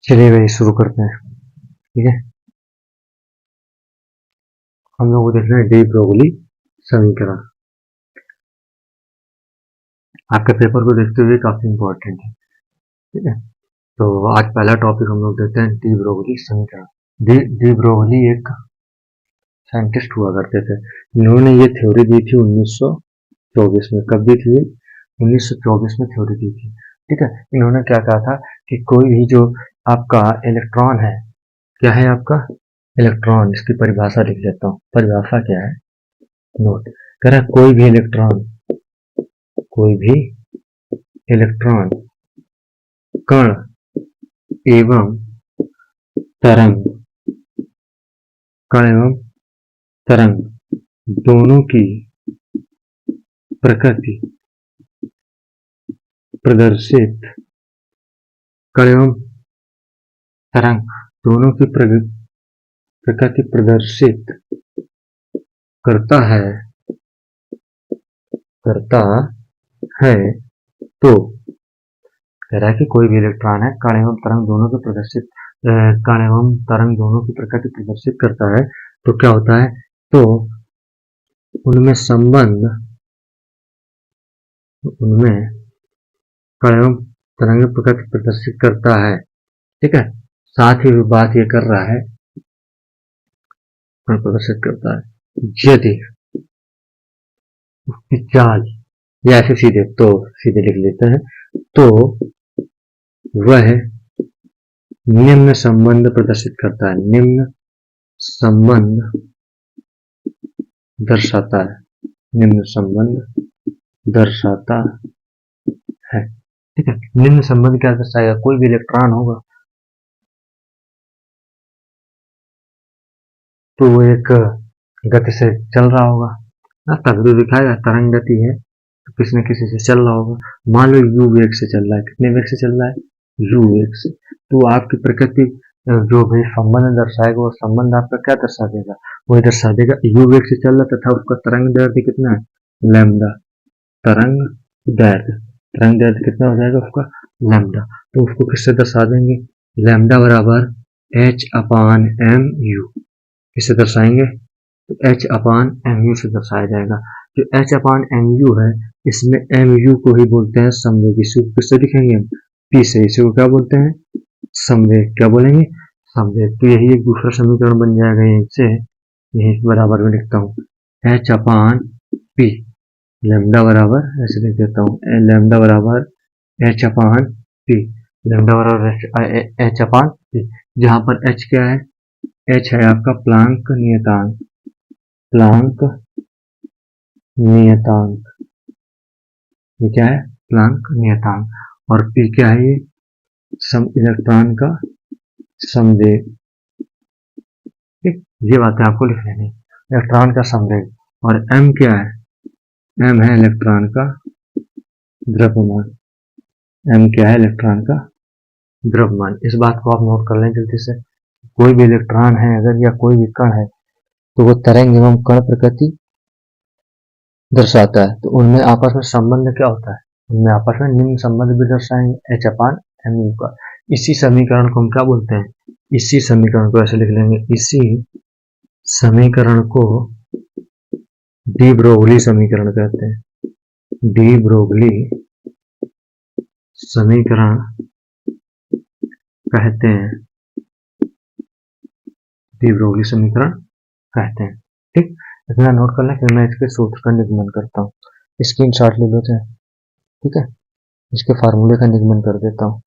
चलिए भाई शुरू करते हैं। ठीक है, हम लोग को देखना है डी ब्रोगली समीकरण। आपके पेपर को देखते हुए काफी इंपॉर्टेंट है। ठीक है, तो आज पहला टॉपिक हम लोग देखते हैं डी ब्रोगली समीकरण। डी ब्रोगली एक साइंटिस्ट हुआ करते थे। इन्होंने ये थ्योरी दी थी 1924 में। कब दी थी? 1924 में थ्योरी दी थी। ठीक है, इन्होंने क्या कहा था कि कोई भी जो आपका इलेक्ट्रॉन है, क्या है आपका इलेक्ट्रॉन, इसकी परिभाषा लिख लेता हूँ। परिभाषा क्या है, नोट कह रहा है कोई भी इलेक्ट्रॉन कण एवं तरंग दोनों की प्रकृति प्रदर्शित कण एवं तरंग दोनों की प्रकृति प्रदर्शित करता है तो कह रहा है कि कोई भी इलेक्ट्रॉन है कण एवं तरंग दोनों की कण एवं तरंग दोनों की प्रकृति प्रदर्शित करता है तो क्या होता है, तो उनमें कण एवं तरंग प्रकृति प्रदर्शित करता है। ठीक है, साथ ही बात ये कर रहा है प्रदर्शित करता है यदि उसकी चाल, या ऐसे सीधे लिख लेते हैं, तो वह निम्न संबंध प्रदर्शित करता है, निम्न संबंध दर्शाता है। ठीक है, निम्न संबंध क्या दर्शाएगा? कोई भी इलेक्ट्रॉन होगा तो वो एक गति से चल रहा होगा ना, तभी तो दिखाएगा। तरंग गति है तो किसी न किसी से चल रहा होगा। मान लो u वेग से चल रहा है। कितने वेग से चल रहा है? u वेग से। तो आपकी प्रकृति जो भी संबंध दर्शाएगा वो संबंध आपका क्या दर्शा देगा? वही दर्शा देगा u वेग से चल रहा तथा उसका तरंग दैर्ध्य कितना है? लैम्डा। तरंग दैर्ध्य कितना हो जाएगा उसका? लैम्डा। तो उसको किससे दर्शा देंगे? लैम्डा बराबर h अपान एम यू। किससे दर्शाएंगे? तो h अपान एम यू से दर्शाया जाएगा। जो h अपान एम यू है, इसमें एम यू को ही बोलते हैं संवेग। इसे किससे लिखेंगे? p से। इसे को क्या बोलते हैं? संवेग। क्या बोलेंगे? संवेग। तो यही एक दूसरा समीकरण बन जाएगा। इससे यही बराबर में लिखता हूँ h अपान p, लैम्डा बराबर, ऐसे लिख देता हूँ, लैम्डा बराबर h अपान p, लैम्डा बराबर h अपान p, जहां पर h क्या है? h है आपका प्लांक नियतांक। ये क्या है? प्लांक नियतांक। और p क्या है? ये इलेक्ट्रॉन का संवेग। ठीक, ये बातें आपको लिख लेनी। इलेक्ट्रॉन का संवेग। और m क्या है? m है इलेक्ट्रॉन का द्रव्यमान। m क्या है? इलेक्ट्रॉन का द्रव्यमान। इस बात को आप नोट कर लें जल्दी से। कोई भी इलेक्ट्रॉन है अगर, या कोई भी कण है, तो वो तरंग एवं कण प्रकृति दर्शाता है। तो उनमें आपस में संबंध क्या होता है? उनमें आपस में निम्न संबंध भी दर्शाएंगे, h अपान एम यू का। इसी समीकरण को हम क्या बोलते हैं? इसी समीकरण को ऐसे लिख लेंगे, इसी समीकरण को डी ब्रोगली समीकरण कहते हैं। डी ब्रोगली समीकरण कहते हैं। डी ब्रोगली समीकरण कहते हैं। ठीक, इतना नोट कर लें। फिर मैं इसके सूत्र का निगमन करता हूँ। स्क्रीनशॉट ले लेते हैं। ठीक है, इसके फार्मूले का निगमन कर देता हूँ।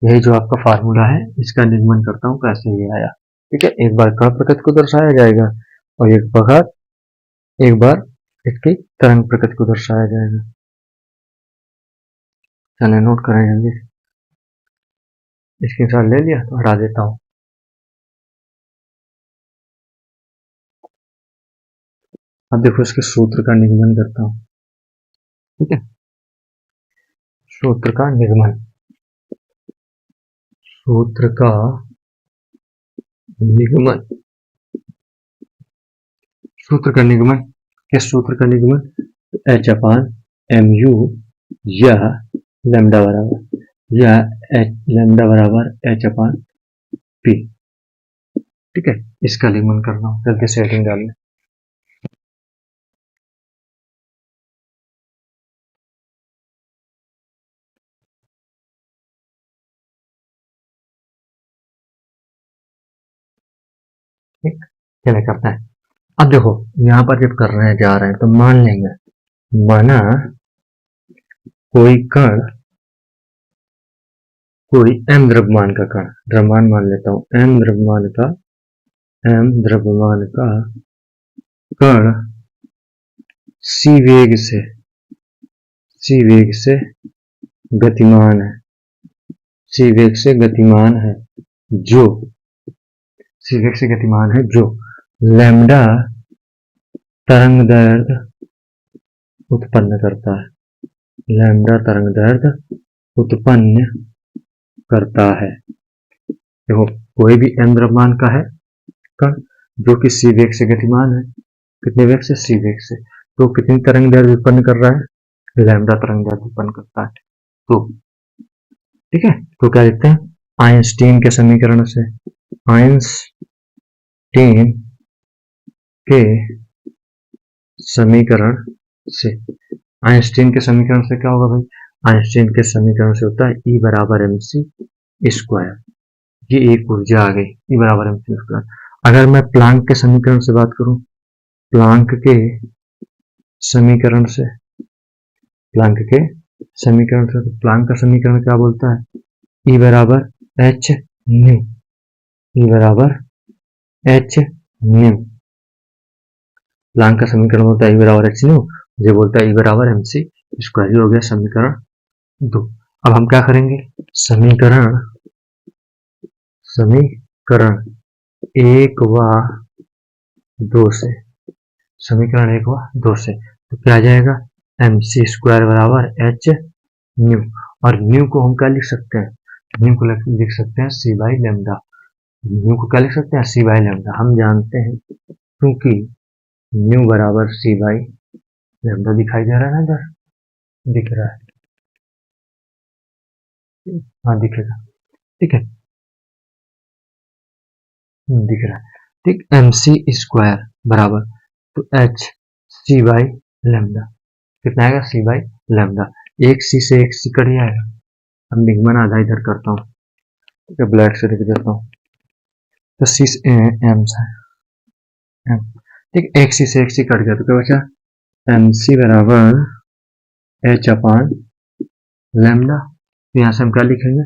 यही जो आपका फार्मूला है इसका निगमन करता हूँ कैसे ये आया। ठीक है, एक बार कण प्रकृति को दर्शाया जाएगा और एक बार इसकी तरंग प्रकृति को दर्शाया जाएगा। चलिए नोट करें जल्दी। स्क्रीनशॉट ले लिया तो हटा देता हूँ। अब देखो इसके सूत्र का निगमन करता हूँ। ठीक है, सूत्र का निगमन किस सूत्र का निगमन? h अपान एम यू या लैम्डा बराबर h अपान पी। ठीक है, इसका लेमन करना हो, जल्दी से हेडिंग डाल लें। ठीक, चले करते हैं। अब देखो यहाँ पर जब कर रहे हैं जा रहे हैं तो मान लेंगे, माना कोई कण, कोई m द्रव्यमान का कण, द्रव्यमान मान लेता हूँ, m द्रव्यमान का कण c वेग से गतिमान है, c वेग से गतिमान है, जो c वेग से गतिमान है, जो लैम्डा तरंग दैर्ध्य उत्पन्न करता है, लैम्डा तरंग दैर्ध्य उत्पन्न करता है। देखो कोई भी m द्रव्यमान का है कण जो कि c वेग से गतिमान है, कितने वेग से, c वेग से, तो कितनी तरंग दैर्ध्य उत्पन्न कर रहा है, लैम्डा तरंग दैर्ध्य उत्पन्न करता है। तो ठीक है, तो क्या लिखते हैं, आइंस्टीन के समीकरण से, आइंस्टीन के समीकरण से, आइंस्टीन के समीकरण से क्या होगा भाई, आइंस्टीन के समीकरण से होता है E बराबर mc स्क्वायर, ये एक ऊर्जा आ गई, E बराबर mc स्क्वायर। अगर मैं प्लांक के समीकरण से बात करूं, प्लांक के समीकरण से, प्लांक के समीकरण से, तो प्लांक का समीकरण क्या बोलता है, E बराबर h न्यू, E बराबर h न्यू, प्लांक का समीकरण होता है E बराबर h न्यू, ये बोलता है E बराबर mc स्क्वायर। हो गया समीकरण 2। अब हम क्या करेंगे, समीकरण 1 व 2 से, समीकरण 1 व 2 से तो क्या आ जाएगा, mc स्क्वायर बराबर h न्यू, और न्यू को हम क्या लिख सकते हैं, न्यू को लिख सकते हैं c बाई लैम्डा, न्यू को क्या लिख सकते हैं, c बाई लैम्डा। हम जानते हैं क्योंकि न्यू बराबर c बाई लैम्डा दिखाई दे रहा है ना, इधर दिख रहा है, हाँ दिखेगा, ठीक है, दिख रहा है, ठीक, mc स्क्वायर बराबर, तो h c बाई लैम्डा, कितना आएगा, c बाई लैम्डा, एक c से एक c कट जाएगा। अब निगमन आधा इधर करता हूँ, ठीक है, ब्लैक से लिख देता हूँ, तो c m है, ठीक, एक c से एक c कट गया, तो क्या बचा, mc बराबर h अपान लैम्डा, तो यहाँ से हम क्या लिखेंगे,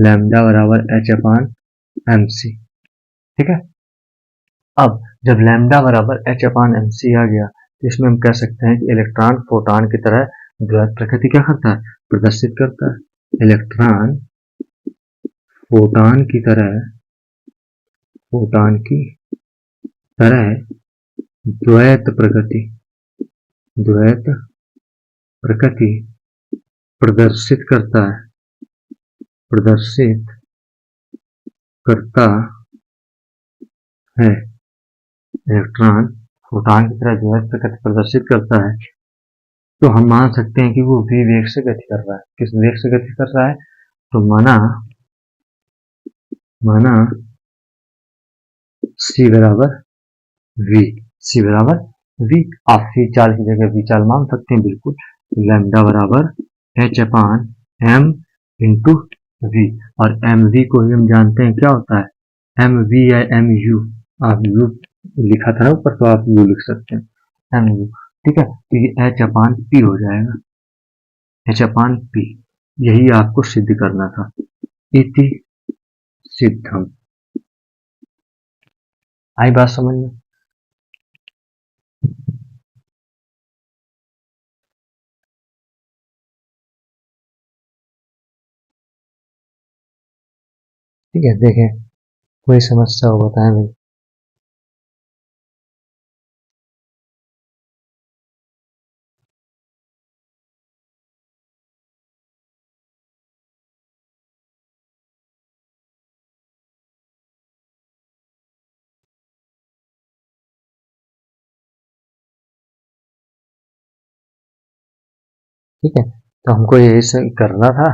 लैम्डा बराबर h अपान mc, ठीक है। अब जब लैम्डा बराबर h अपान mc आ गया, तो इसमें हम कह सकते हैं कि इलेक्ट्रॉन फोटॉन की तरह द्वैत प्रकृति क्या करता है, प्रदर्शित करता है, इलेक्ट्रॉन फोटॉन की तरह, फोटॉन की तरह द्वैत प्रकृति, द्वैत प्रकृति प्रदर्शित करता है, प्रदर्शित करता है, इलेक्ट्रॉन फोटॉन की तरह द्वैत प्रकृति प्रदर्शित करता है, तो हम मान सकते हैं कि वो v वेग से गति कर रहा है। किस वेग से गति कर रहा है, तो माना c बराबर v, c बराबर v, आप v चाल की जगह v चाल मान सकते हैं, बिल्कुल, लैम्डा बराबर h अपान m इंटू v, और mv को ही हम जानते हैं क्या होता है, mv या mu, आप u लिखा था ना ऊपर, तो आप u लिख सकते हैं, mu, ठीक है, तो ये h अपान p हो जाएगा, h अपान p, यही आपको सिद्ध करना था, इति सिद्धम। आई बात समझ में, ठीक है, देखें कोई समस्या हो बताएं भाई। ठीक है, तो हमको यही से करना था,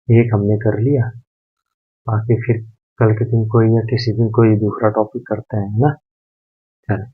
एक हमने कर लिया, बाकी फिर कल के दिन कोई या किसी दिन कोई दूसरा टॉपिक करते हैं, है ना। चलो।